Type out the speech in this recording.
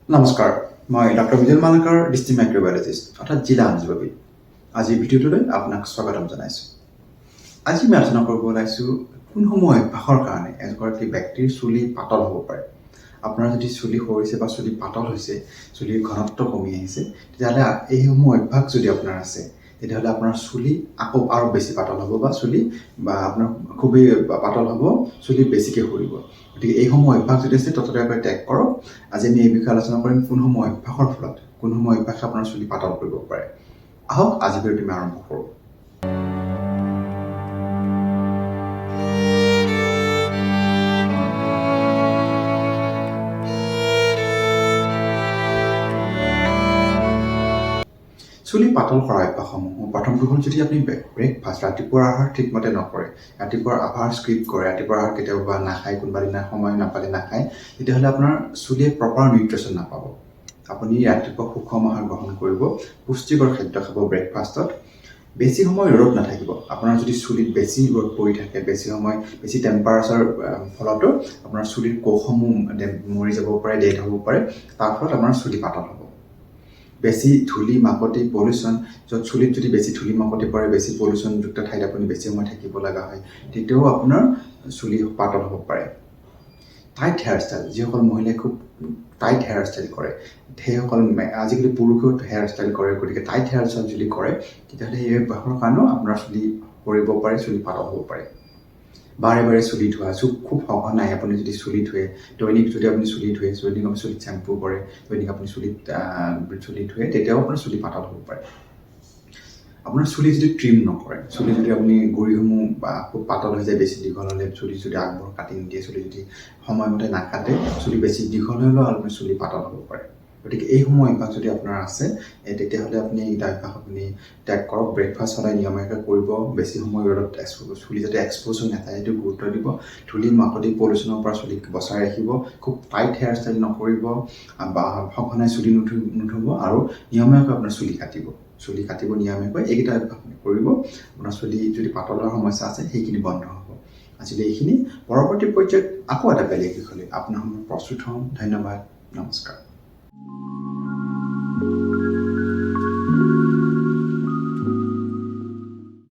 নমস্কাৰ মই ডক্টৰ বিজল মানকৰ ডিস্ট্ৰিক্ট মাইক্ৰোবায়োলজিষ্ট অৰ্থাৎ জিলা অঞ্জীৱী আজিৰ ভিডিঅ'টোলৈ আপোনাক স্বাগতম জনাইছোঁ আজি মই আলোচনা কৰিব ওলাইছোঁ কোনসমূহ অভ্যাসৰ কাৰণে এগৰাকী ব্যক্তিৰ চুলি পাতল হ'ব পাৰে আপোনাৰ যদি চুলি সৰিছে বা চুলি পাতল হৈছে চুলিৰ ঘনত্ব কমি আহিছে তেতিয়াহ'লে এইসমূহ অভ্যাস যদি আপোনাৰ আছে তেতিয়াহ'লে আপোনাৰ চুলি আকৌ আৰু বেছি পাতল হ'ব বা চুলি বা আপোনাৰ খুবেই পাতল হ'ব চুলি বেছিকৈ সৰিব গতিকে এইসমূহ অভ্যাস যদি আছে ততদীয়াকৈ ত্যাগ কৰক আজি আমি এই বিষয়ে আলোচনা কৰিম কোনসমূহ অভ্যাসৰ ফলত কোনসমূহ অভ্যাসে আপোনাৰ চুলি পাতল কৰিব পাৰে আহক আজি ভিডিঅ'টো আমি আৰম্ভ কৰোঁ চুলি পাতল কৰা অভ্যাসসমূহ প্ৰথমটো হ'ল যদি আপুনি ব্ৰেকফাষ্ট ৰাতিপুৱাৰ আহাৰ ঠিকমতে নকৰে ৰাতিপুৱাৰ আহাৰ স্কিপ কৰে ৰাতিপুৱাৰ আহাৰ কেতিয়াবা নাখায় কোনোবা দিনা সময় নাপালে নাখায় তেতিয়াহ'লে আপোনাৰ চুলিয়ে প্ৰপাৰ নিউট্ৰিশ্যন নাপাব আপুনি ৰাতিপুৱা সুষম আহাৰ গ্ৰহণ কৰিব পুষ্টিকৰ খাদ্য খাব ব্ৰেকফাষ্টত বেছি সময় ৰ'দত নাথাকিব আপোনাৰ যদি চুলিত বেছি ৰ'দ পৰি থাকে বেছি সময় বেছি টেম্পাৰেচাৰ ফলতো আপোনাৰ চুলিৰ কোষসমূহ মৰি যাব পাৰে ডেড হ'ব পাৰে তাৰ ফলত আপোনাৰ চুলি পাতল হ'ব বেছি ধূলি মাকতি পলিউশ্যন য'ত চুলিত যদি বেছি ধূলি মাকতি পৰে বেছি পলিউশ্যনযুক্ত ঠাইত আপুনি বেছি সময় থাকিব লগা হয় তেতিয়াও আপোনাৰ চুলি পাতল হ'ব পাৰে টাইট হেয়াৰ ষ্টাইল যিসকল মহিলাই খুব টাইট হেয়াৰ ষ্টাইল কৰে সেইসকল আজিকালি পুৰুষেও হেয়াৰ ষ্টাইল কৰে গতিকে টাইট হেয়াৰ ষ্টাইল যদি কৰে তেতিয়াহ'লে এই অভ্যাসৰ কাৰণেও আপোনাৰ চুলি সৰিব পাৰে চুলি পাতল হ'ব পাৰে বাৰে বাৰে চুলি ধোৱা খুব সঘনাই আপুনি যদি চুলি ধুৱে দৈনিক যদি আপুনি চুলি ধুৱে দৈনিক আপুনি চুলিত চেম্পু কৰে দৈনিক আপুনি চুলি ধুৱে তেতিয়াও আপোনাৰ চুলি পাতল হ'ব পাৰে আপোনাৰ চুলি যদি ট্ৰিম নকৰে চুলি যদি আপুনি গুৰিসমূহ বা খুব পাতল হৈ যায় বেছি দীঘল হ'লে চুলি যদি আগবোৰ কাটি নিদিয়ে চুলি যদি সময়মতে নাকাটে চুলি বেছি দীঘল হ'লেও আপোনাৰ চুলি পাতল হ'ব পাৰে গতিকে এইসমূহ অভ্যাস যদি আপোনাৰ আছে তেতিয়াহ'লে আপুনি এইকেইটা অভ্যাস আপুনি ত্যাগ কৰক ব্ৰেকফাষ্ট সদায় নিয়মীয়াকৈ কৰিব বেছি সময় ৰ'দত চুলি যাতে এক্সপ'জ হৈ নাথাকে সেইটো গুৰুত্ব দিব ধূলি মাকতি পলিউশ্যনৰ পৰা চুলিক বচাই ৰাখিব খুব টাইট হেয়াৰ ষ্টাইল নকৰিব বা সঘনাই চুলি নুধুব আৰু নিয়মীয়াকৈ আপোনাৰ চুলি কাটিব নিয়মীয়াকৈ এইকেইটা অভ্যাস কৰিব আপোনাৰ চুলি যদি পাতলৰ সমস্যা আছে সেইখিনি বন্ধ হ'ব আজিলৈ এইখিনি পৰৱৰ্তী পৰ্যায়ত আকৌ এটা বেলেগ বিষয়লৈ আপোনাৰ সময় প্ৰস্তুত হ'ম ধন্যবাদ নমস্কাৰ